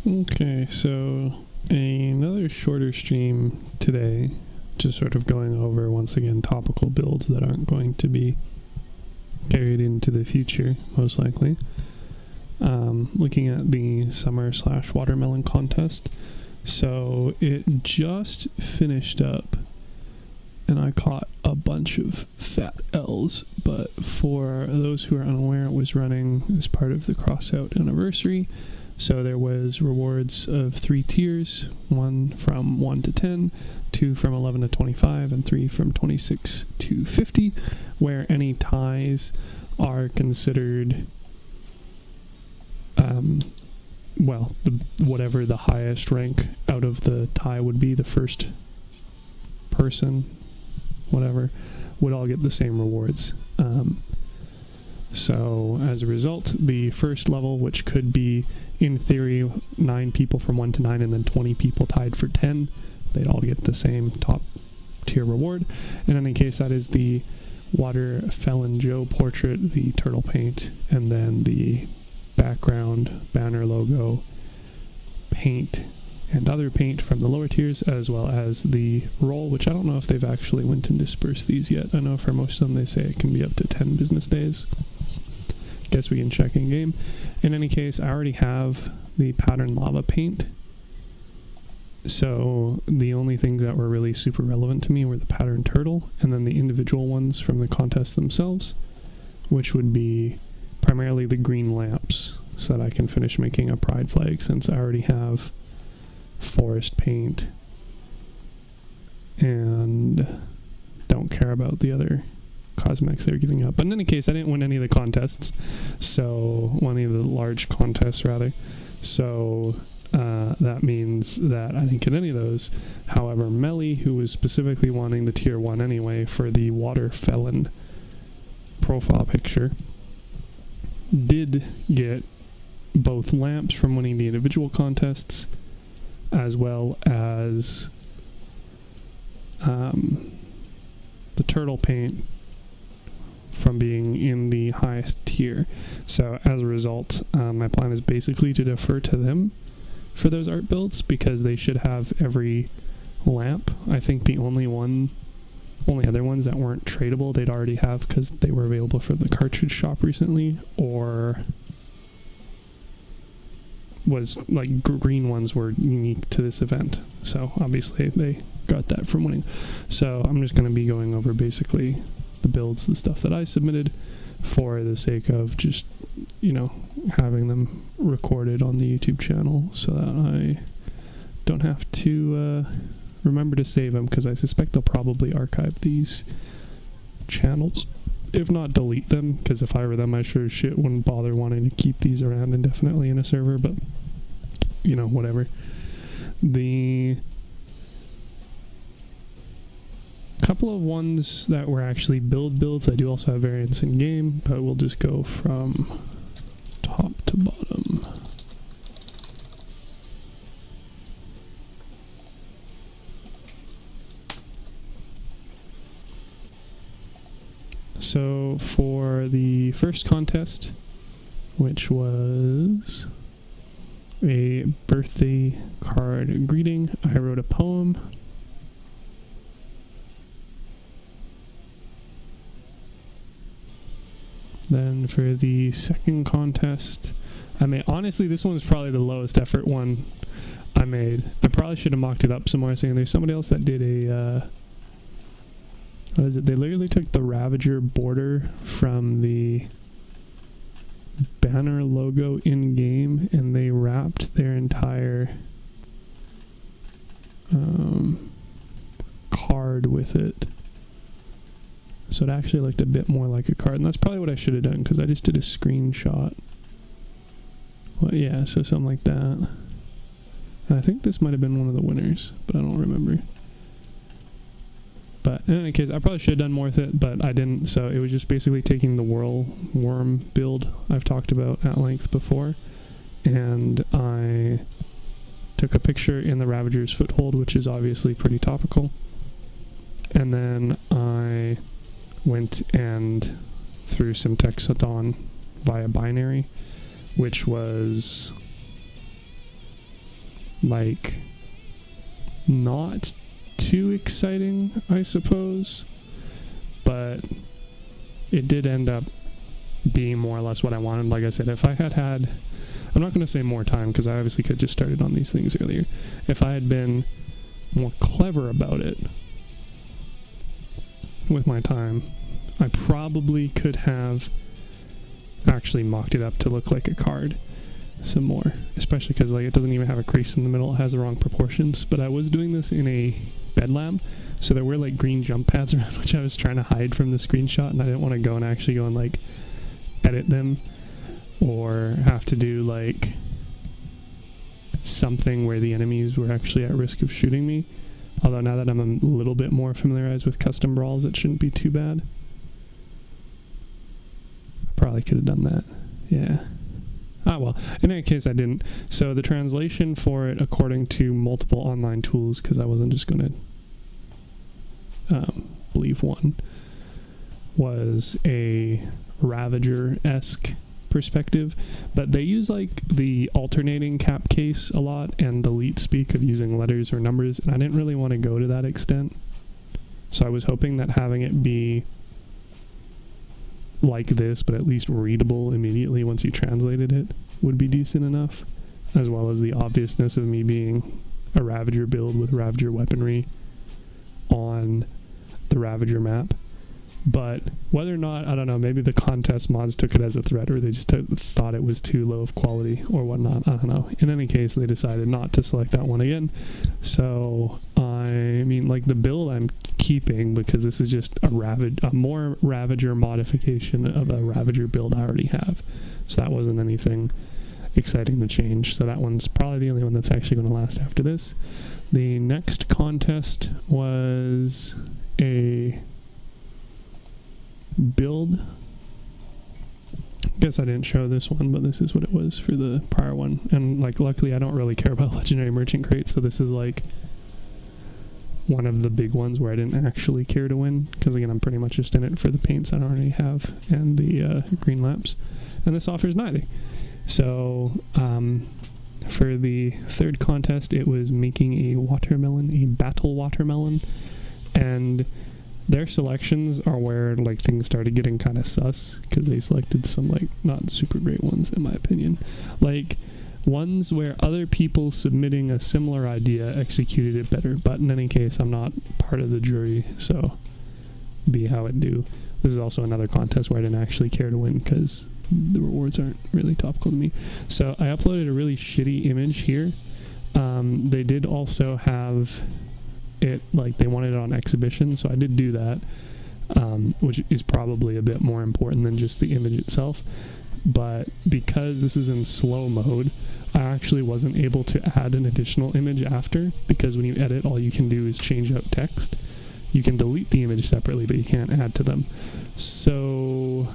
Okay, so another shorter stream today, just sort of going over once again topical builds that aren't going to be carried into the future, most likely. Looking at the summer/watermelon contest. So it just finished up, and I caught a bunch of fat L's, but for those who are unaware, it was running as part of the Crossout anniversary. So there was rewards of 3 tiers, 1 from 1 to 10, 2 from 11 to 25, and 3 from 26 to 50, where any ties are considered, whatever the highest rank out of the tie would be, the first person, whatever, would all get the same rewards. So as a result, the first level, which could be, in theory, 9 people from 1 to 9 and then 20 people tied for 10, they'd all get the same top tier reward. In any case, that is the Water Felon Joe portrait, the turtle paint, and then the background banner logo paint and other paint from the lower tiers, as well as the roll, which I don't know if they've actually went and dispersed these yet. I know for most of them they say it can be up to 10 business days. Guess we can check in game. In any case, I already have the pattern lava paint, so the only things that were really super relevant to me were the pattern turtle and then the individual ones from the contest themselves, which would be primarily the green lamps, so that I can finish making a pride flag, since I already have forest paint and don't care about the other cosmetics they're giving up. But in any case, I didn't win any of the contests, so any of the large contests rather, so that means that I didn't get any of those. However, Melly, who was specifically wanting the tier 1 anyway for the Water Felon profile picture, did get both lamps from winning the individual contests, as well as the turtle paint from being in the highest tier. So as a result, my plan is basically to defer to them for those art builds, because they should have every lamp. I think the only other ones that weren't tradable they'd already have, because they were available for the cartridge shop recently, or was like green ones were unique to this event, so obviously they got that from winning. So I'm just going to be going over basically the builds, the stuff that I submitted, for the sake of just, having them recorded on the YouTube channel, so that I don't have to remember to save them, because I suspect they'll probably archive these channels, if not delete them, because if I were them, I sure as shit wouldn't bother wanting to keep these around indefinitely in a server, but whatever. The couple of ones that were actually builds, I do also have variants in game, but we'll just go from top to bottom. So for the first contest, which was a birthday card greeting, I wrote a poem. Then for the second contest, honestly, this one was probably the lowest effort one I made. I probably should have mocked it up some more, saying there's somebody else that did a, what is it? They literally took the Ravager border from the banner logo in game, and they wrapped their entire card with it. So it actually looked a bit more like a card, and that's probably what I should have done, because I just did a screenshot. Well, yeah, so something like that. And I think this might have been one of the winners, but I don't remember. But in any case, I probably should have done more with it, but I didn't, so it was just basically taking the worm build I've talked about at length before, and I took a picture in the Ravager's foothold, which is obviously pretty topical, and then I went and threw some text on via binary, which was like not too exciting, I suppose, but it did end up being more or less what I wanted. Like I said, if I had I'm not going to say more time, because I obviously could just started on these things earlier. If I had been more clever about it with my time, I probably could have actually mocked it up to look like a card some more, especially because like it doesn't even have a crease in the middle. It has the wrong proportions. But I was doing this in a bed lamp, so there were like green jump pads around, which I was trying to hide from the screenshot, and I didn't want to go and actually go and like edit them or have to do like something where the enemies were actually at risk of shooting me. Although now that I'm a little bit more familiarized with custom brawls, it shouldn't be too bad. I probably could have done that. Yeah. Ah, well, in any case, I didn't. So the translation for it, according to multiple online tools, because I wasn't just going to believe one, was a Ravager-esque perspective, but they use like the alternating cap case a lot and the leet speak of using letters or numbers, and I didn't really want to go to that extent. So I was hoping that having it be like this, but at least readable immediately once you translated it, would be decent enough, as well as the obviousness of me being a Ravager build with Ravager weaponry on the Ravager map. But whether or not, I don't know, maybe the contest mods took it as a threat, or they just thought it was too low of quality or whatnot, I don't know. In any case, they decided not to select that one again. So, I mean, like the build I'm keeping, because this is just a more Ravager modification of a Ravager build I already have. So that wasn't anything exciting to change. So that one's probably the only one that's actually going to last after this. The next contest was a build. I guess I didn't show this one, but this is what it was for the prior one. And like, luckily I don't really care about legendary merchant crates, so this is like one of the big ones where I didn't actually care to win, because again, I'm pretty much just in it for the paints I already have and the green lamps, and this offers neither. So for the third contest, it was making a watermelon, a battle watermelon, and their selections are where like things started getting kind of sus, because they selected some like not super great ones in my opinion, like ones where other people submitting a similar idea executed it better. But in any case, I'm not part of the jury, so be how it do. This is also another contest where I didn't actually care to win, because the rewards aren't really topical to me. So I uploaded a really shitty image here. They did also have it, like they wanted it on exhibition, so I did do that, which is probably a bit more important than just the image itself. But because this is in slow mode, I actually wasn't able to add an additional image after, because when you edit, all you can do is change out text. You can delete the image separately, but you can't add to them. So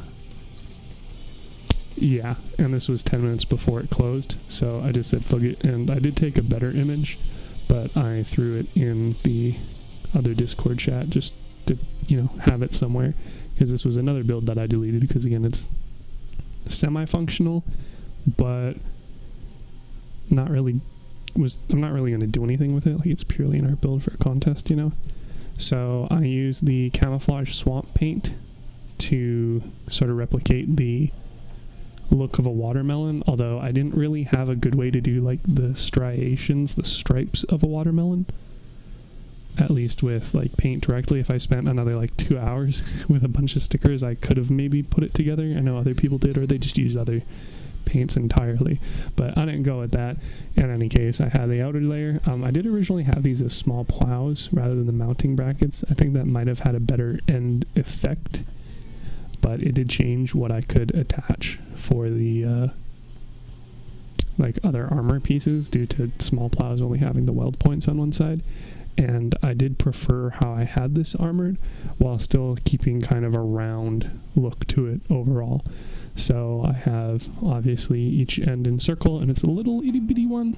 yeah, and this was 10 minutes before it closed, so I just said fuck it, and I did take a better image, but I threw it in the other Discord chat just to, you know, have it somewhere, because this was another build that I deleted, because again, it's semi-functional, but I'm not really going to do anything with it. Like, it's purely an art build for a contest, you know. So I used the camouflage swamp paint to sort of replicate the look of a watermelon, although I didn't really have a good way to do like the striations, the stripes of a watermelon, at least with like paint directly. If I spent another like 2 hours with a bunch of stickers, I could have maybe put it together. I know other people did, or they just used other paints entirely, but I didn't go with that. In any case, I had the outer layer. I did originally have these as small plows rather than the mounting brackets. I think that might have had a better end effect, but it did change what I could attach for the like other armor pieces, due to small plows only having the weld points on one side. And I did prefer how I had this armored, while still keeping kind of a round look to it overall. So I have obviously each end in circle, and it's a little itty bitty one,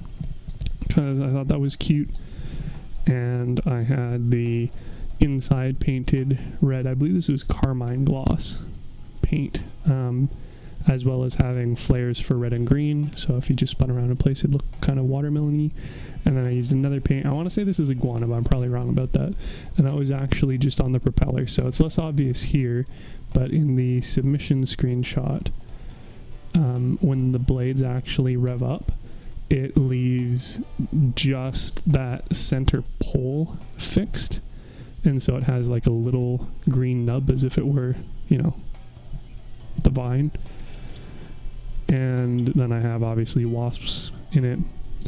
because I thought that was cute. And I had the inside painted red. I believe this was carmine gloss paint. as well as having flares for red and green. So if you just spun around in place, it'd look kind of watermelon-y. And then I used another paint. I want to say this is iguana, but I'm probably wrong about that. And that was actually just on the propeller. So it's less obvious here, but in the submission screenshot, when the blades actually rev up, it leaves just that center pole fixed. And so it has like a little green nub as if it were, you know, the vine. And then I have obviously wasps in it,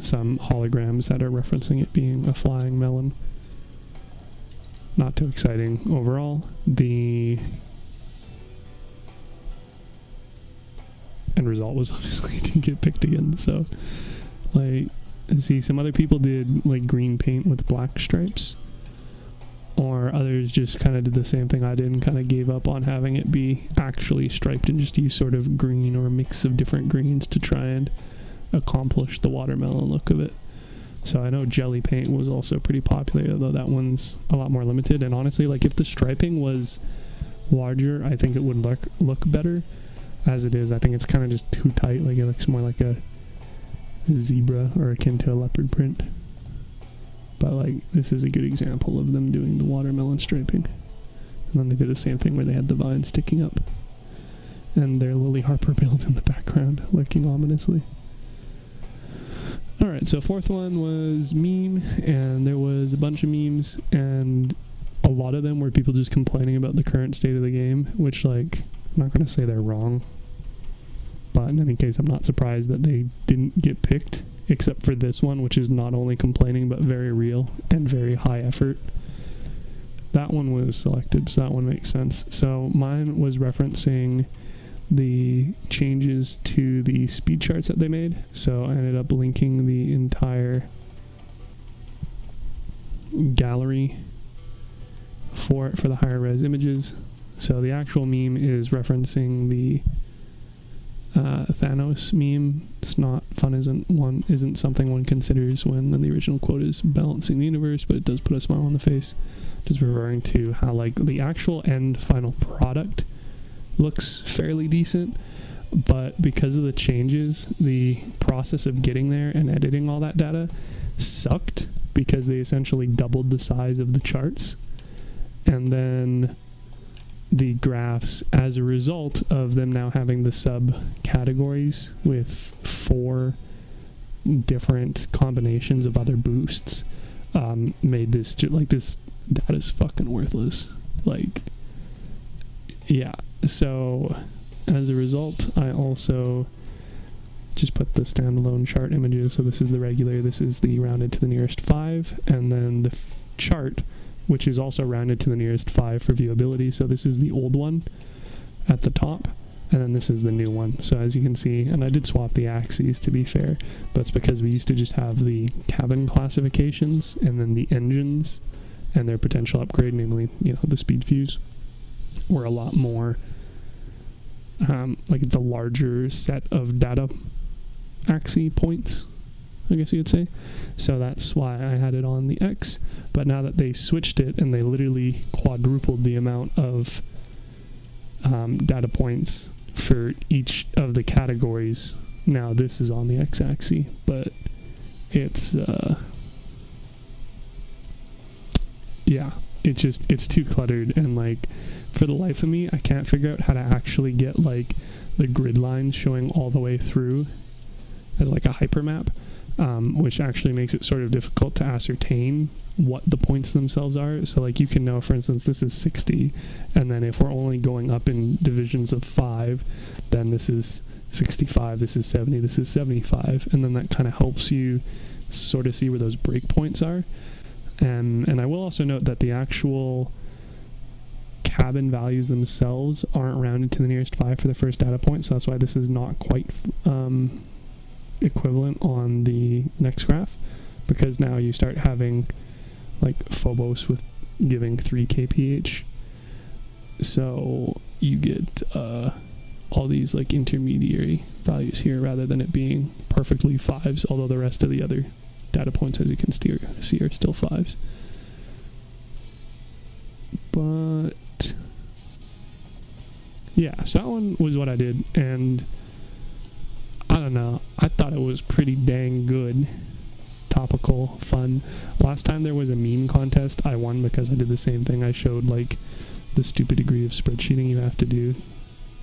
some holograms that are referencing it being a flying melon. Not too exciting overall. The end result was obviously to get picked again. So, like, see, some other people did like green paint with black stripes, or others just kind of did the same thing I did and kind of gave up on having it be actually striped and just use sort of green or a mix of different greens to try and accomplish the watermelon look of it. So I know jelly paint was also pretty popular, although that one's a lot more limited. And honestly, like, if the striping was larger, I think it would look better. As it is, I think it's kind of just too tight. Like, it looks more like a zebra or akin to a leopard print. But, like, this is a good example of them doing the watermelon striping. And then they did the same thing where they had the vine sticking up. And their Lily Harper build in the background, lurking ominously. Alright, so fourth one was meme, and there was a bunch of memes, and a lot of them were people just complaining about the current state of the game, which, like, I'm not going to say they're wrong. But in any case, I'm not surprised that they didn't get picked, except for this one, which is not only complaining, but very real and very high effort. That one was selected, so that one makes sense. So mine was referencing the changes to the speed charts that they made. So I ended up linking the entire gallery for the higher res images. So the actual meme is referencing the Thanos meme. It's not fun, isn't something one considers when the original quote is balancing the universe, but it does put a smile on the face. Just referring to how, like, the actual end final product looks fairly decent, but because of the changes, the process of getting there and editing all that data sucked, because they essentially doubled the size of the charts. And then the graphs, as a result of them now having the subcategories with 4 different combinations of other boosts, made this this data's fucking worthless. Like, yeah. So as a result, I also just put the standalone chart images. So this is the regular, this is the rounded to the nearest 5, and then the chart, which is also rounded to the nearest 5 for viewability. So this is the old one at the top, and then this is the new one. So as you can see, and I did swap the axes, to be fair, but it's because we used to just have the cabin classifications and then the engines and their potential upgrade, namely, you know, the speed fuse, were a lot more like the larger set of data axis points, I guess you could say. So that's why I had it on the X. But now that they switched it and they literally quadrupled the amount of data points for each of the categories, now this is on the X-axis. But it's yeah, it's too cluttered, and, like, for the life of me, I can't figure out how to actually get, like, the grid lines showing all the way through as, like, a hypermap, which actually makes it sort of difficult to ascertain what the points themselves are. So, like, you can know, for instance, this is 60, and then if we're only going up in divisions of 5, then this is 65, this is 70, this is 75, and then that kind of helps you sort of see where those breakpoints are. And I will also note that the actual cabin values themselves aren't rounded to the nearest 5 for the first data point, so that's why this is not quite equivalent on the next graph, because now you start having, like, Phobos with giving 3 kph, so you get all these, like, intermediary values here rather than it being perfectly 5s, although the rest of the other data points, as you can see, are still 5s. But yeah, so that one was what I did, and I don't know, I thought it was pretty dang good. Topical, fun. Last time there was a meme contest, I won because I did the same thing. I showed like the stupid degree of spreadsheeting you have to do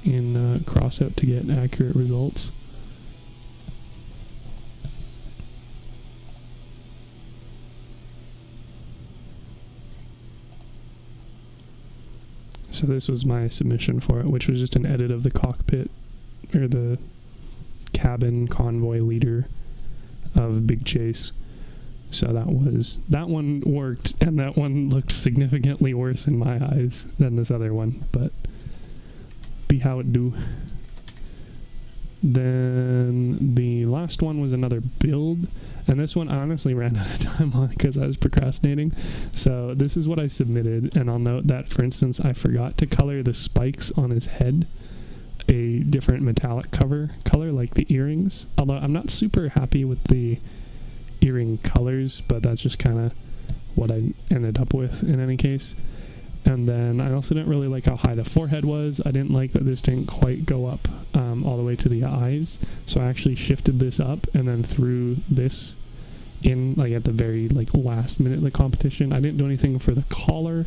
in Crossout to get accurate results. So this was my submission for it, which was just an edit of the cockpit, or the cabin convoy leader of Big Chase. So that one worked, and that one looked significantly worse in my eyes than this other one, but be how it do. Then the last one was another build, and this one I honestly ran out of time on because I was procrastinating. So this is what I submitted, and I'll note that, for instance, I forgot to color the spikes on his head a different metallic color like the earrings, although I'm not super happy with the earring colors, but that's just kind of what I ended up with in any case. And then I also didn't really like how high the forehead was. I didn't like that this didn't quite go up all the way to the eyes, so I actually shifted this up and then threw this in like at the very like last minute of the competition. I didn't do anything for the collar,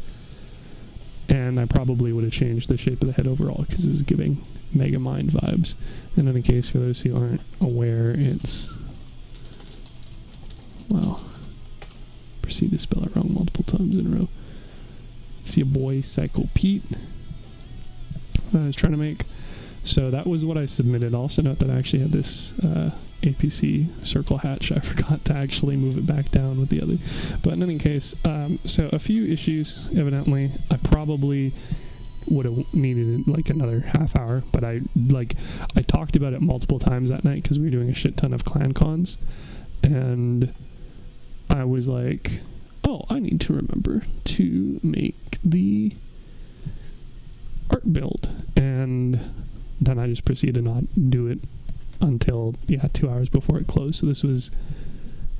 and I probably would have changed the shape of the head overall because it's giving Mega Mind vibes. In any case, for those who aren't aware, it's, well, proceed to spell it wrong multiple times in a row. It's your boy Psycho Pete that I was trying to make. So that was what I submitted. Also note that I actually had this APC circle hatch. I forgot to actually move it back down with the other. But in any case, so a few issues, evidently. I probably would have needed like another half hour, but I talked about it multiple times that night because we were doing a shit ton of clan cons, and I was like, oh, I need to remember to make the art build, and then I just proceeded to not do it until 2 hours before it closed. So this was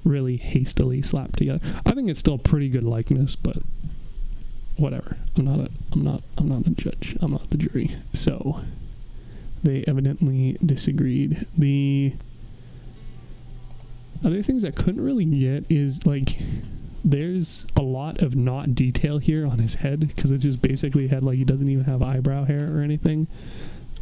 really hastily slapped together. I think it's still a pretty good likeness, but whatever. I'm not the judge. I'm not the jury. So they evidently disagreed. The other things I couldn't really get is like, there's a lot of not detail here on his head because it just basically had like, he doesn't even have eyebrow hair or anything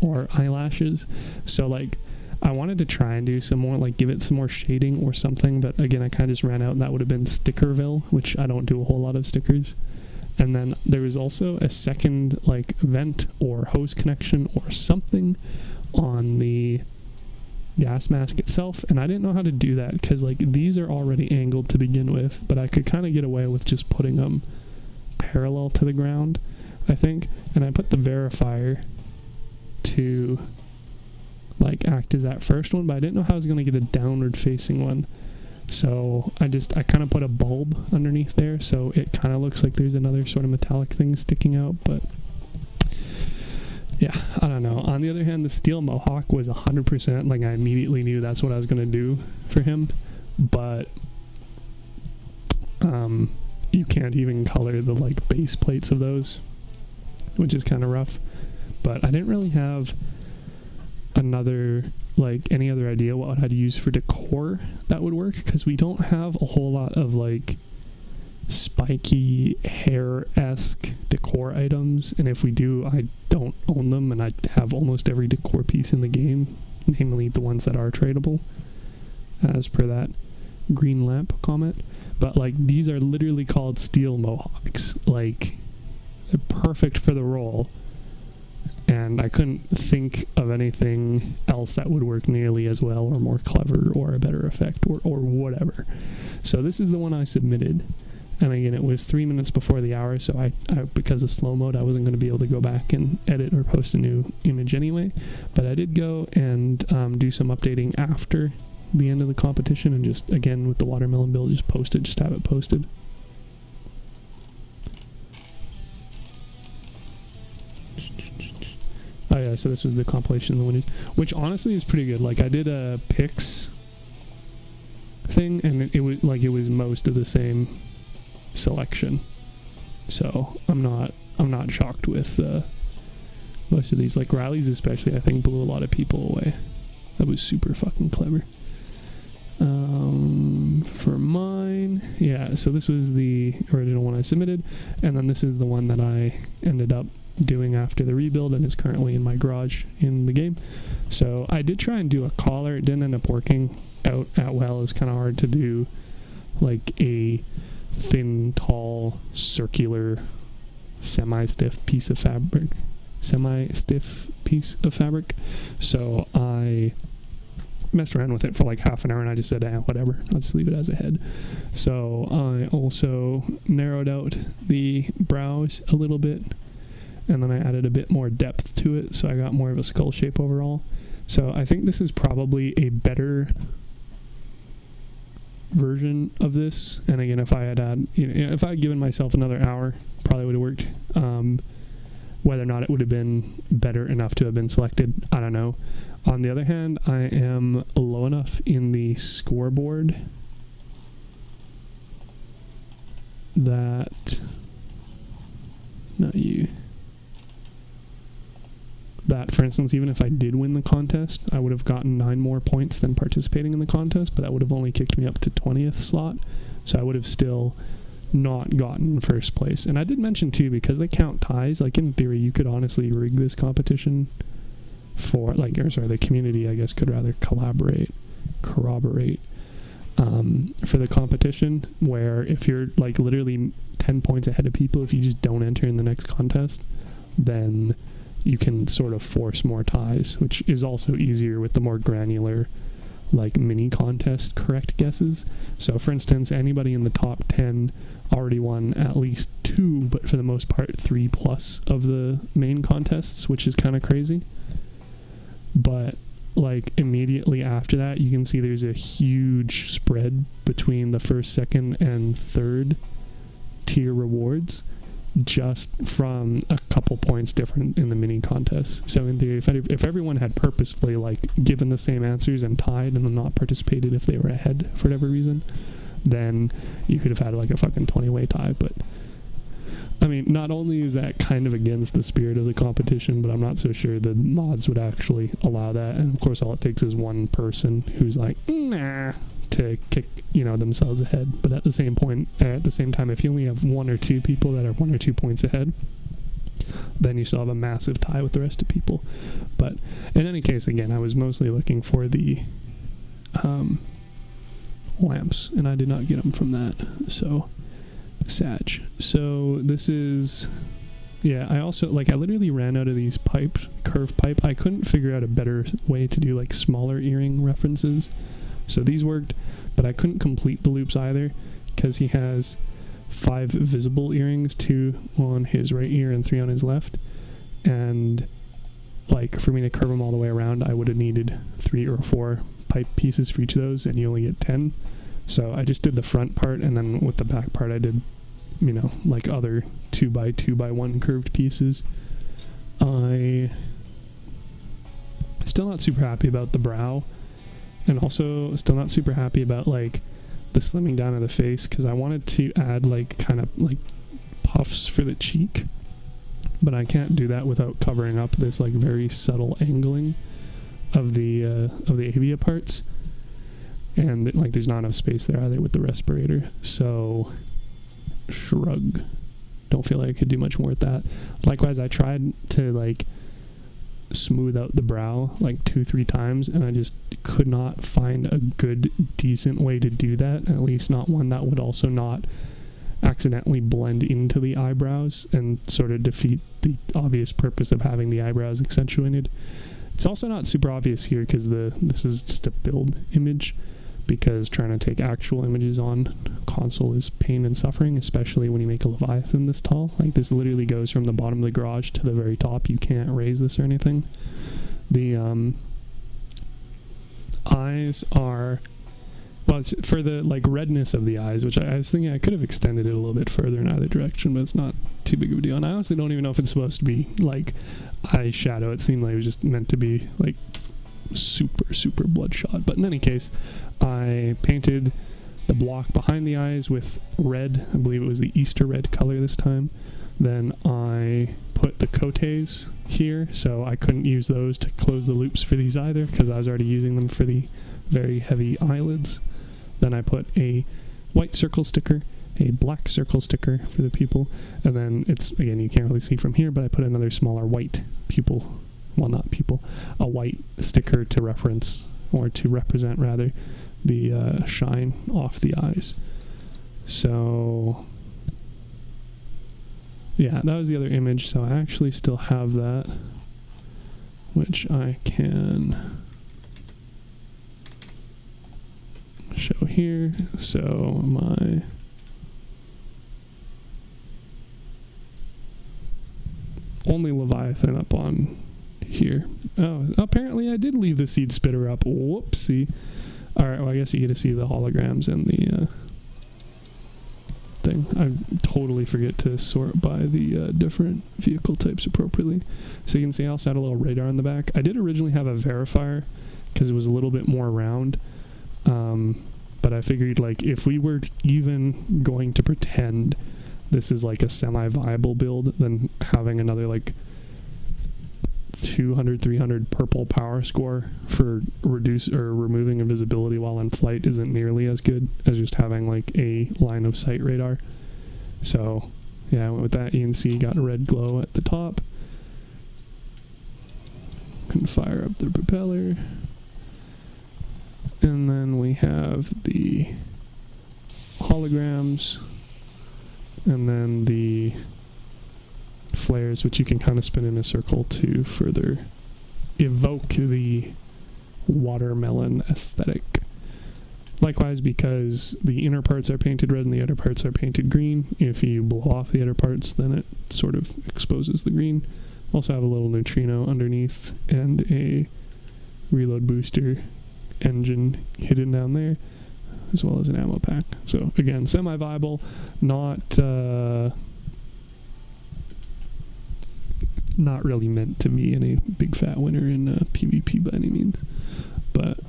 or eyelashes. So like, I wanted to try and do some more, like give it some more shading or something, but again, I kind of just ran out, and that would have been Stickerville, which I don't do a whole lot of stickers. And then there was also a second like vent or hose connection or something on the gas mask itself, and I didn't know how to do that because like these are already angled to begin with, but I could kind of get away with just putting them parallel to the ground, I think. And I put the verifier to like act as that first one, but I didn't know how I was going to get a downward facing one. So I kind of put a bulb underneath there, so it kind of looks like there's another sort of metallic thing sticking out, but yeah, I don't know. On the other hand, the steel mohawk was 100%, like I immediately knew that's what I was going to do for him, but you can't even color the like base plates of those, which is kind of rough. But I didn't really have any other idea what I'd use for decor that would work, because we don't have a whole lot of like spiky hair-esque decor items, and if we do, I don't own them, and I have almost every decor piece in the game, namely the ones that are tradable, as per that green lamp comment. But like, these are literally called steel mohawks, like they're perfect for the role, and I couldn't think of anything else that would work nearly as well or more clever or a better effect or whatever. So this is the one I submitted. And again, it was 3 minutes before the hour, so I because of slow mode, I wasn't going to be able to go back and edit or post a new image anyway. But I did go and do some updating after the end of the competition, and just, again, with the watermelon build, just have it posted. Oh yeah, so this was the compilation of the winners, which honestly is pretty good. Like, I did a picks thing, and it was most of the same selection, so I'm not shocked with Most of these, like Riley's especially, I think blew a lot of people away. That was super fucking clever. For mine, yeah, so this was the original one I submitted, and then this is the one that I ended up doing after the rebuild and is currently in my garage in the game. So I did try and do a collar. It didn't end up working out at well. It's kind of hard to do like a thin, tall, circular, semi-stiff piece of fabric. So I messed around with it for like half an hour and I just said, whatever, I'll just leave it as a head. So I also narrowed out the brows a little bit, and then I added a bit more depth to it, so I got more of a skull shape overall. So I think this is probably a better version of this. And again, if I had if I had given myself another hour, probably would have worked. Whether or not it would have been better enough to have been selected, I don't know. On the other hand, I am low enough in the scoreboard that for instance, even if I did win the contest, I would have gotten 9 more points than participating in the contest, but that would have only kicked me up to 20th slot, so I would have still not gotten first place. And I did mention too, because they count ties, like in theory you could honestly rig this competition for the community, I guess, could rather corroborate for the competition, where if you're like literally 10 points ahead of people, if you just don't enter in the next contest, then you can sort of force more ties, which is also easier with the more granular like mini contest correct guesses. So for instance, anybody in the top 10 already won at least 2, but for the most part 3+ of the main contests, which is kind of crazy. But like immediately after that, you can see there's a huge spread between the first, second, and third tier rewards, just from a couple points different in the mini contests. So in theory, if everyone had purposefully like given the same answers and tied and then not participated if they were ahead for whatever reason, then you could have had like a fucking 20-way tie. But I mean, not only is that kind of against the spirit of the competition, but I'm not so sure the mods would actually allow that. And of course, all it takes is one person who's like, nah, to kick themselves ahead. But at the same time, if you only have 1 or 2 people that are 1 or 2 points ahead, then you still have a massive tie with the rest of people. But in any case, again, I was mostly looking for the lamps, and I did not get them from that, so Sag. So this is, I also, I literally ran out of these curved pipe. I couldn't figure out a better way to do like smaller earring references. So these worked, but I couldn't complete the loops either, because he has 5 visible earrings, 2 on his right ear and 3 on his left. And like for me to curve them all the way around, I would have needed 3 or 4 pipe pieces for each of those, and you only get 10. So I just did the front part, and then with the back part I did, like other 2x2x1 curved pieces. I still not super happy about the brow, and also still not super happy about like the slimming down of the face, because I wanted to add like kind of like puffs for the cheek, but I can't do that without covering up this like very subtle angling of the avia parts, and like there's not enough space there either with the respirator. So shrug. Don't feel like I could do much more with that. Likewise, I tried to like smooth out the brow like 2-3 times, and I just could not find a good decent way to do that, at least not one that would also not accidentally blend into the eyebrows and sort of defeat the obvious purpose of having the eyebrows accentuated. It's also not super obvious here because this is just a build image, because trying to take actual images on console is pain and suffering, especially when you make a Leviathan this tall. Like this literally goes from the bottom of the garage to the very top. You can't raise this or anything. The eyes are, well, it's for the like redness of the eyes, which I was thinking I could have extended it a little bit further in either direction, but it's not too big of a deal. And I honestly don't even know if it's supposed to be like eyeshadow. It seemed like it was just meant to be like super bloodshot. But in any case, I painted the block behind the eyes with red. I believe it was the Easter red color this time, Then I put the cotes here, so I couldn't use those to close the loops for these either, because I was already using them for the very heavy eyelids. Then I put a white circle sticker, a black circle sticker for the pupil, and then it's, again, you can't really see from here, but I put another smaller white pupil, well, not pupil, a white sticker to reference, or to represent rather, the shine off the eyes. So yeah, that was the other image, so I actually still have that, which I can show here. So my only Leviathan up on here. Oh, apparently I did leave the seed spitter up. Whoopsie. Alright, well, I guess you get to see the holograms and the thing. I totally forget to sort by the different vehicle types appropriately. So you can see I also had a little radar in the back. I did originally have a verifier because it was a little bit more round. But I figured, like, if we were even going to pretend this is like a semi-viable build, then having another like 200, 300 purple power score for removing invisibility while in flight isn't nearly as good as just having like a line of sight radar. So yeah, I went with that. You can see got a red glow at the top. Can fire up the propeller. And then we have the holograms, and then the flares, which you can kind of spin in a circle to further evoke the watermelon aesthetic. Likewise, because the inner parts are painted red and the outer parts are painted green, if you blow off the outer parts, then it sort of exposes the green. Also have a little neutrino underneath and a reload booster engine hidden down there, as well as an ammo pack. So again, semi-viable, not really meant to be any big fat winner in PvP by any means. But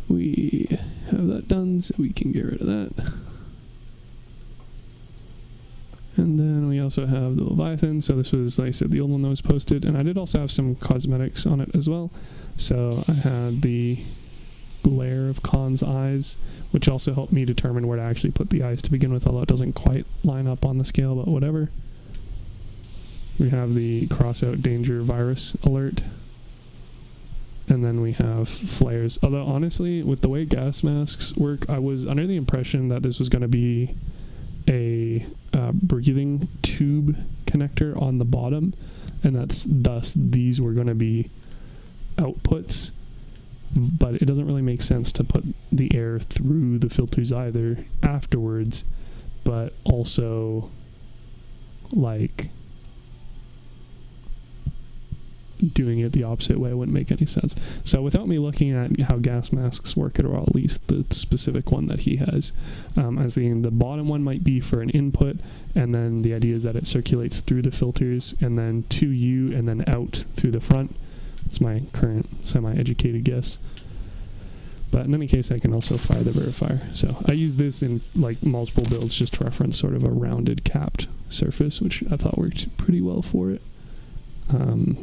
we have that done, so we can get rid of that. And then we also have the Leviathan. So this was, like I said, the old one that was posted, and I did also have some cosmetics on it as well. So I had the glare of Khan's eyes, which also helped me determine where to actually put the eyes to begin with, although it doesn't quite line up on the scale, but whatever. We have the Crossout danger virus alert, and then we have flares. Although honestly, with the way gas masks work, I was under the impression that this was going to be a breathing tube connector on the bottom, and thus these were going to be outputs. But it doesn't really make sense to put the air through the filters either afterwards, but also like doing it the opposite way wouldn't make any sense. So without me looking at how gas masks work at all, at least the specific one that he has, I was thinking the bottom one might be for an input, and then the idea is that it circulates through the filters and then to you and then out through the front. It's my current semi-educated guess. But in any case, I can also fire the verifier. So I use this in like multiple builds just to reference sort of a rounded capped surface, which I thought worked pretty well for it.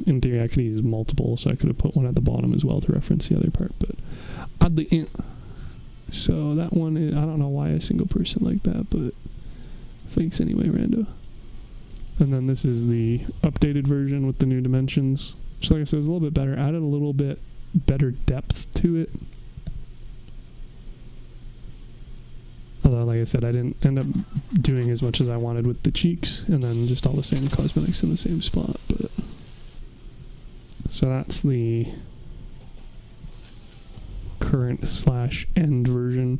In theory, I could use multiple, so I could have put one at the bottom as well to reference the other part. But so that one, I don't know why a single person like that, but thanks anyway, Rando. And then this is the updated version with the new dimensions. So like I said, it's a little bit better. Added a little bit better depth to it. Although, like I said, I didn't end up doing as much as I wanted with the cheeks, and then just all the same cosmetics in the same spot. But so that's the current / end version.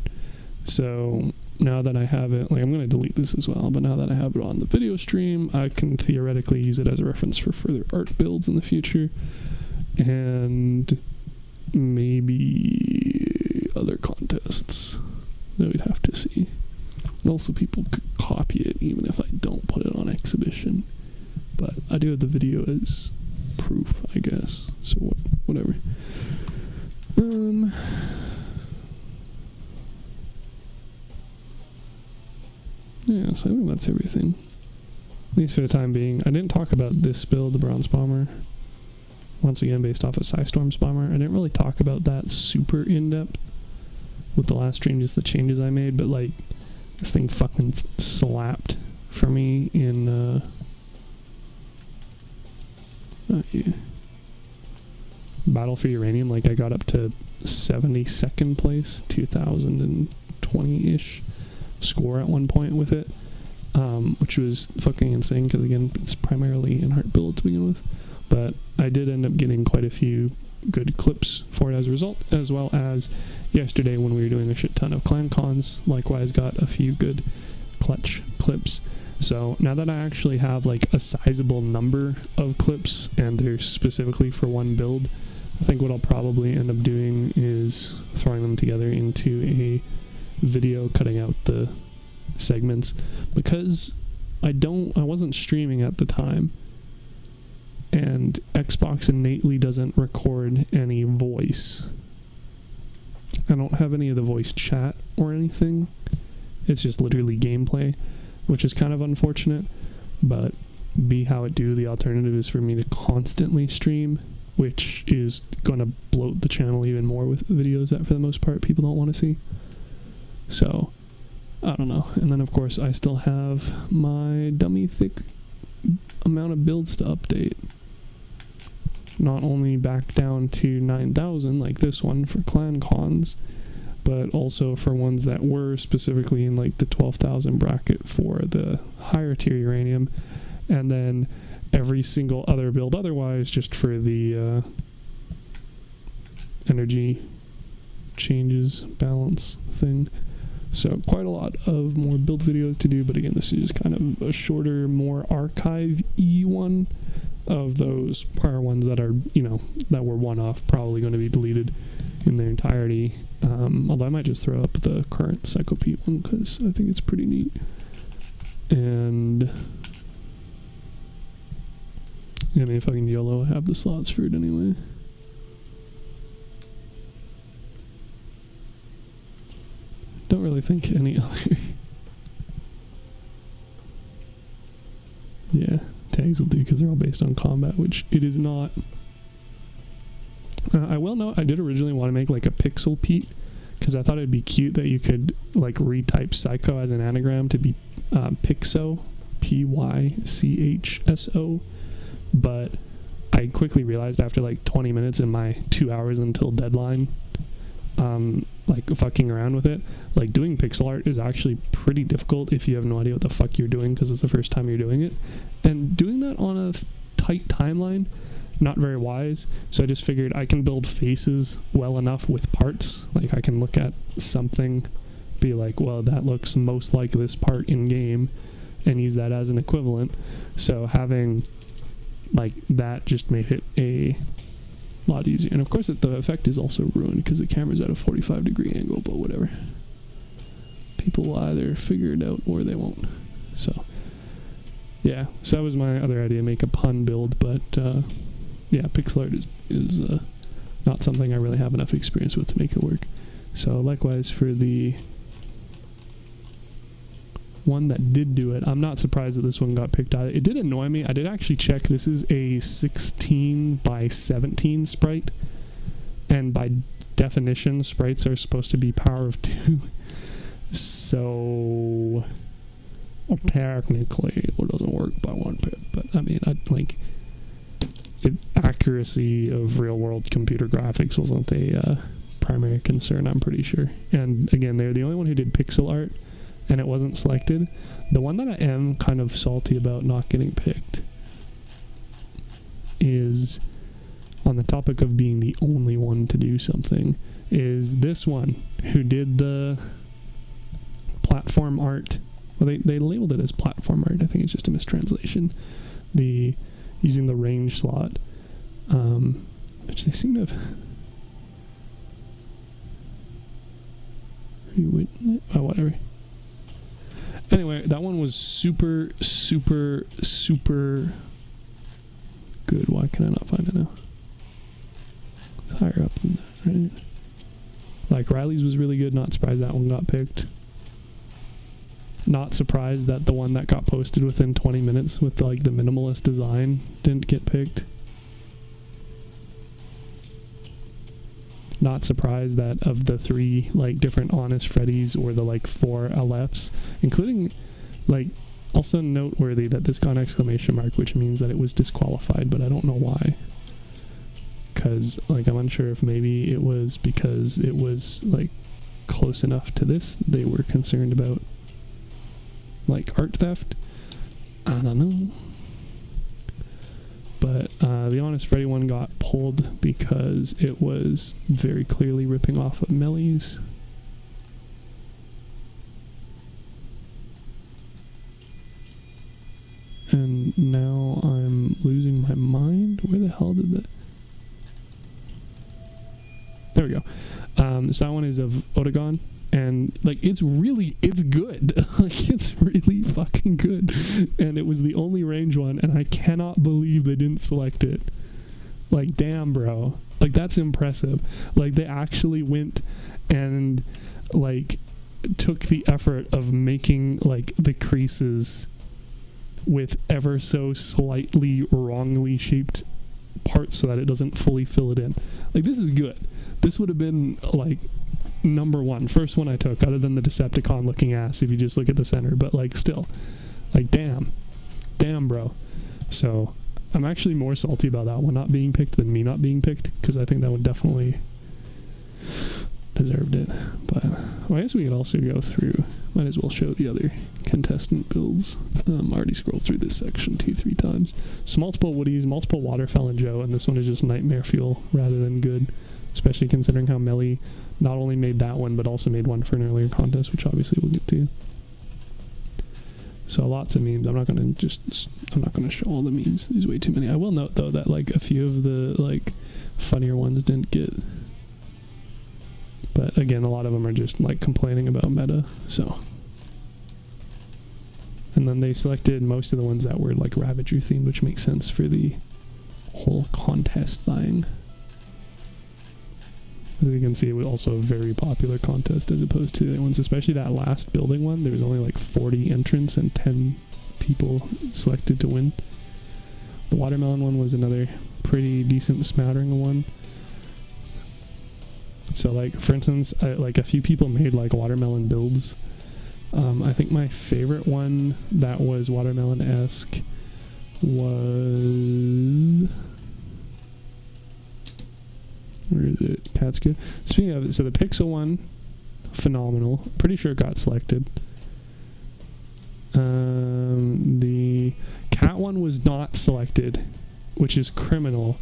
So now that I have it, like I'm going to delete this as well, but now that I have it on the video stream, I can theoretically use it as a reference for further art builds in the future, and maybe other contests that we'd have to see. And also people could copy it even if I don't put it on exhibition, but I do have the video as proof, I guess, so whatever. Yeah, so I think that's everything. least for the time being. I didn't talk about this build, the Bronze Bomber. Once again, based off of Psystorm's Bomber. I didn't really talk about that super in-depth with the last stream, just the changes I made, but like, this thing fucking slapped for me in, Battle for Uranium. Like, I got up to 72nd place, 2020-ish score at one point with it, which was fucking insane, because again, it's primarily in-heart build to begin with. But I did end up getting quite a few good clips for it as a result, as well as yesterday when we were doing a shit ton of clan cons, likewise got a few good clutch clips. So now that I actually have like a sizable number of clips, and they're specifically for one build, I think what I'll probably end up doing is throwing them together into a video, cutting out the segments, because I wasn't streaming at the time, and Xbox innately doesn't record any voice. I don't have any of the voice chat or anything. It's just literally gameplay, which is kind of unfortunate, but be how it do, the alternative is for me to constantly stream, which is going to bloat the channel even more with videos that for the most part people don't want to see. So, I don't know. And then of course I still have my dummy thick amount of builds to update. Not only back down to 9,000 like this one for clan cons, but also for ones that were specifically in like the 12,000 bracket for the higher tier uranium, and then every single other build otherwise just for the energy changes balance thing. So quite a lot of more build videos to do, but again, this is kind of a shorter, more archive-y one of those prior ones that are, you know, that were one-off, probably going to be deleted in their entirety. Although I might just throw up the current Psychopete one, because I think it's pretty neat. And I mean, fucking YOLO, I have the slots for it anyway. Don't really think any other. Yeah, tags will do, because they're all based on combat, which it is not. I will note, I did originally want to make like a Pixel Pete, because I thought it'd be cute that you could like retype Psycho as an anagram to be Pixo, Pychso, but I quickly realized after like 20 minutes in my 2 hours until deadline, like fucking around with it, like doing pixel art is actually pretty difficult if you have no idea what the fuck you're doing, because it's the first time you're doing it, and doing that on a tight timeline, not very wise. So I just figured I can build faces well enough with parts. Like I can look at something, be like, well, that looks most like this part in game, and use that as an equivalent. So having like that just made it a lot easier. And of course the effect is also ruined because the camera's at a 45-degree angle, but whatever. People will either figure it out or they won't. So yeah, so that was my other idea, make a pun build, but yeah, pixel art is not something I really have enough experience with to make it work. So likewise for the one that did do it, I'm not surprised that this one got picked either. It did annoy me. I did actually check. This is a 16 by 17 sprite, and by definition sprites are supposed to be power of 2. So technically it doesn't work by 1 pip, but I mean, accuracy of real world computer graphics wasn't a primary concern, I'm pretty sure. And again, they're the only one who did pixel art, and it wasn't selected. The one that I am kind of salty about not getting picked is, on the topic of being the only one to do something, is this one who did the platform art. Well, they labeled it as platform art. I think it's just a mistranslation. Using the range slot, which they seem to have. Oh, whatever. Anyway, that one was super, super, super good. Why can I not find it now? It's higher up than that, right? Like, Riley's was really good. Not surprised that one got picked. Not surprised that the one that got posted within 20 minutes with like the minimalist design didn't get picked. Not surprised that of the 3 like different Honest Freddy's or the like 4 LFs, including like, also noteworthy that this got an exclamation mark, which means that it was disqualified, but I don't know why. Because like I'm unsure if maybe it was because it was like close enough to this they were concerned about like art theft. I don't know. But the Honest Freddy one got pulled because it was very clearly ripping off of Melly's. And now I'm losing my mind. Where the hell did that... There we go. So that one is of Otagon. And, like, it's good. Like, it's really fucking good. And it was the only range one, and I cannot believe they didn't select it. Like, damn, bro. Like, that's impressive. Like, they actually went and, like, took the effort of making, like, the creases with ever so slightly wrongly shaped parts so that it doesn't fully fill it in. Like, this is good. This would have been, like, number 1. First one I took, other than the Decepticon looking ass, if you just look at the center. But, like, still. Like, damn. Damn, bro. So, I'm actually more salty about that one not being picked than me not being picked, because I think that one definitely deserved it. But, well, I guess we could also go through, might as well show the other contestant builds. I already scrolled through this section 2-3 times. So multiple Woodies, multiple Waterfell and Joe, and this one is just nightmare fuel rather than good, especially considering how Melly not only made that one, but also made one for an earlier contest, which obviously we'll get to. So lots of memes. I'm not gonna show all the memes. There's way too many. I will note though that like a few of the like funnier ones didn't get. But again, a lot of them are just like complaining about meta. So. And then they selected most of the ones that were like Ravager themed, which makes sense for the whole contest thing. As you can see, it was also a very popular contest as opposed to the other ones, especially that last building one. There was only like 40 entrants and 10 people selected to win. The watermelon one was another pretty decent smattering of one. So like, for instance, like a few people made like watermelon builds. I think my favorite one that was watermelon-esque was... Where is it? Cat's good. Speaking of it, so the Pixel one, phenomenal. Pretty sure it got selected. The Cat one was not selected, which is criminal.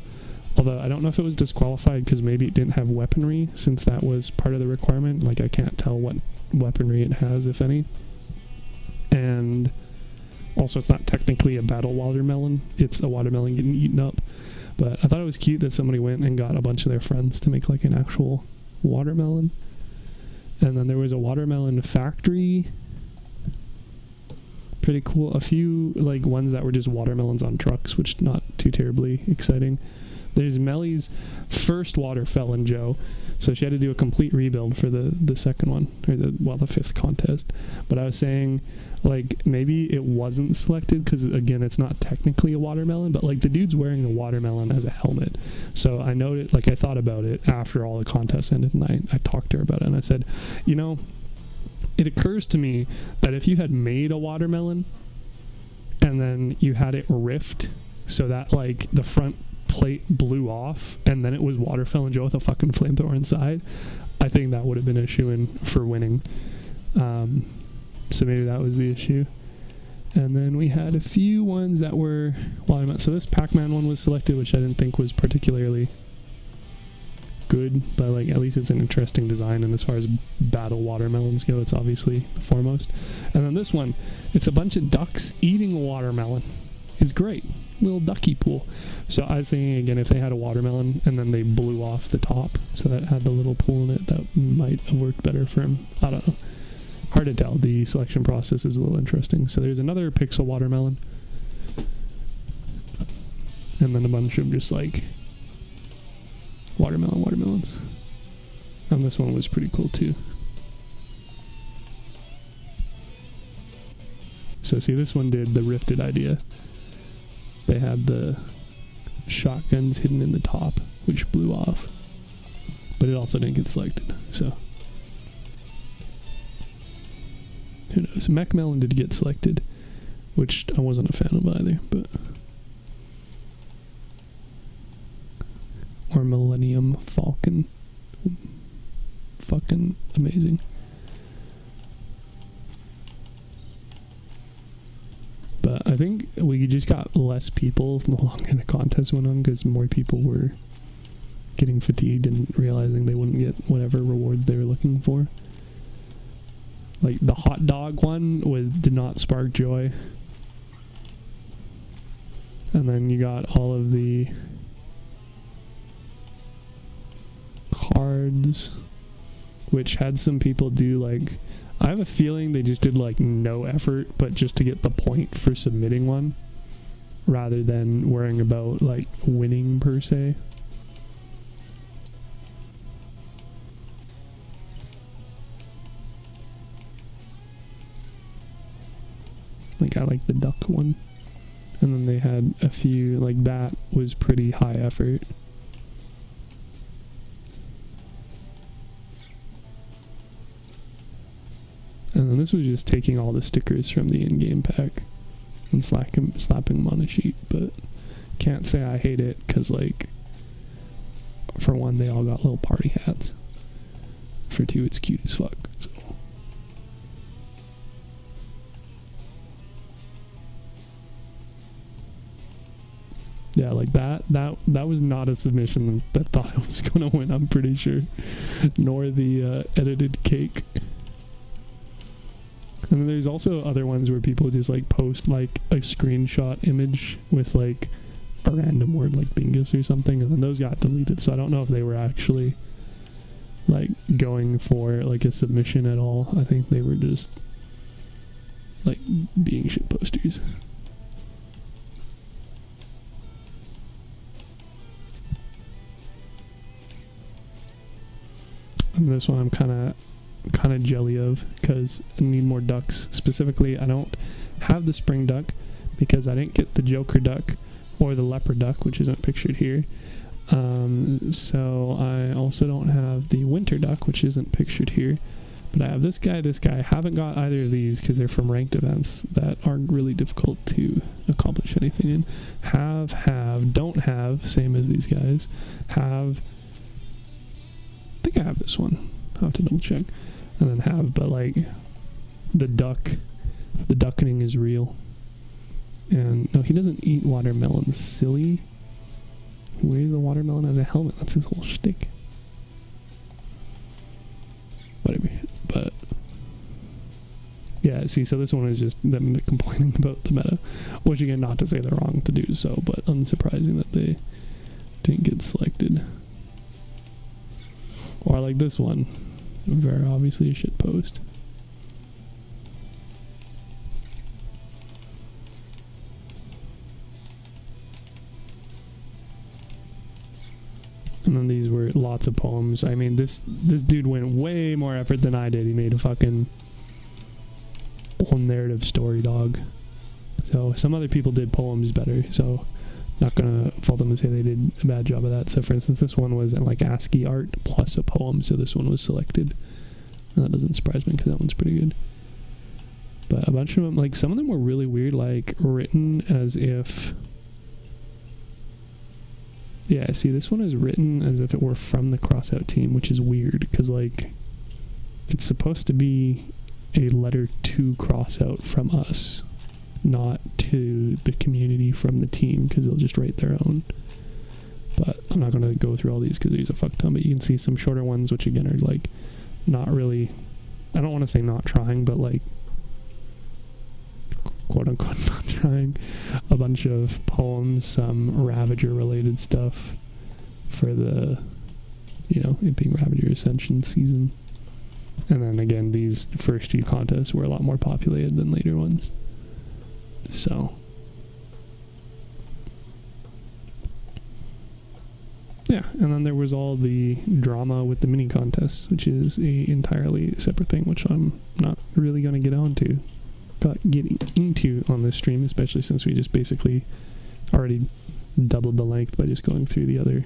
Although I don't know if it was disqualified because maybe it didn't have weaponry, since that was part of the requirement. Like, I can't tell what weaponry it has, if any. And also, it's not technically a battle watermelon. It's a watermelon getting eaten up. But I thought it was cute that somebody went and got a bunch of their friends to make like an actual watermelon. And then there was a watermelon factory. Pretty cool. A few like ones that were just watermelons on trucks, which not too terribly exciting. There's Melly's first Waterfell in Joe. So she had to do a complete rebuild for the second one, or the fifth contest. But I was saying, like, maybe it wasn't selected because, again, it's not technically a watermelon, but, like, the dude's wearing a watermelon as a helmet. So I noted, like, I thought about it after all the contests ended, and I talked to her about it, and I said, you know, it occurs to me that if you had made a watermelon and then you had it riffed so that, like, the front plate blew off and then it was Waterfell and Joe with a fucking flamethrower inside, I think that would have been an issue for winning. So maybe that was the issue. And then we had a few ones that were watermelon. So this Pac-Man one was selected, which I didn't think was particularly good, but like at least it's an interesting design, and as far as battle watermelons go, it's obviously the foremost. And then this one, it's a bunch of ducks eating a watermelon. It's great. Little ducky pool. So I was thinking, again, if they had a watermelon and then they blew off the top so that it had the little pool in it, that might have worked better for him. I don't know. Hard to tell. The selection process is a little interesting. So there's another pixel watermelon. And then a bunch of just like watermelons. And this one was pretty cool too. So see, this one did the rifted idea. They had the shotguns hidden in the top, which blew off. But it also didn't get selected, so who knows? Mech Melon did get selected, which I wasn't a fan of either, but or Millennium Falcon. Fucking amazing. But I think we just got less people the longer the contest went on, because more people were getting fatigued and realizing they wouldn't get whatever rewards they were looking for. Like the hot dog one did not spark joy. And then you got all of the cards, which had some people do like, I have a feeling they just did like no effort, but just to get the point for submitting one, rather than worrying about like winning per se. Like I like the duck one. And then they had a few, like that was pretty high effort. And then this was just taking all the stickers from the in-game pack and slapping them on a sheet. But can't say I hate it, because like, for one, they all got little party hats. For two, it's cute as fuck. So. Yeah, like that was not a submission that thought I was gonna win, I'm pretty sure. Nor the edited cake. And then there's also other ones where people just like post like a screenshot image with like a random word like bingus or something, and then those got deleted. So I don't know if they were actually like going for like a submission at all. I think they were just like being shit posters. And this one I'm kind of jelly of, because I need more ducks. Specifically, I don't have the spring duck because I didn't get the Joker duck or the leopard duck, which isn't pictured here. So I also don't have the winter duck, which isn't pictured here. But I have this guy. I haven't got either of these because they're from ranked events that are really difficult to accomplish anything in. Have, don't have, same as these guys. Have, I think I have this one. I'll have to double check. And then have, but like the duckening is real. And no, he doesn't eat watermelon, silly. He wears the watermelon as a helmet. That's his whole shtick. Whatever. But yeah, see, so this one is just them complaining about the meta, which again, not to say they're wrong to do so, but unsurprising that they didn't get selected. Or like this one, very obviously a shit post. And then these were lots of poems. I mean, this dude went way more effort than I did. He made a fucking whole narrative story, dog. So some other people did poems better, so not gonna fault them and say they did a bad job of that. So for instance, this one was like ASCII art plus a poem, so this one was selected. And that doesn't surprise me because that one's pretty good. But a bunch of them, like some of them were really weird, like written as if, yeah, see, this one is written as if it were from the Crossout team, which is weird because like it's supposed to be a letter to Crossout from us, not to the community from the team, because they'll just write their own. But I'm not going to go through all these because there's a fuck ton, but you can see some shorter ones, which again are like not really, I don't want to say not trying, but like quote unquote not trying. A bunch of poems, some Ravager related stuff for the, you know, it being Ravager Ascension season. And then again, these first few contests were a lot more populated than later ones. So yeah, and then there was all the drama with the mini contests, which is a entirely separate thing, which I'm not really going to get on to. thought getting into on this stream, especially since we just basically already doubled the length by just going through the other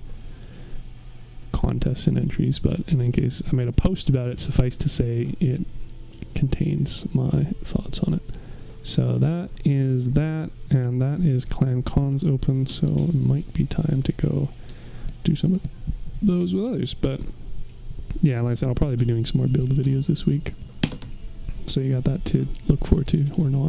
contests and entries. But in any case, I made a post about it. Suffice to say, it contains my thoughts on it. So that is that, and that is Clan Cons open, so it might be time to go do some of those with others. But yeah, like I said, I'll probably be doing some more build videos this week, so you got that to look forward to, or not.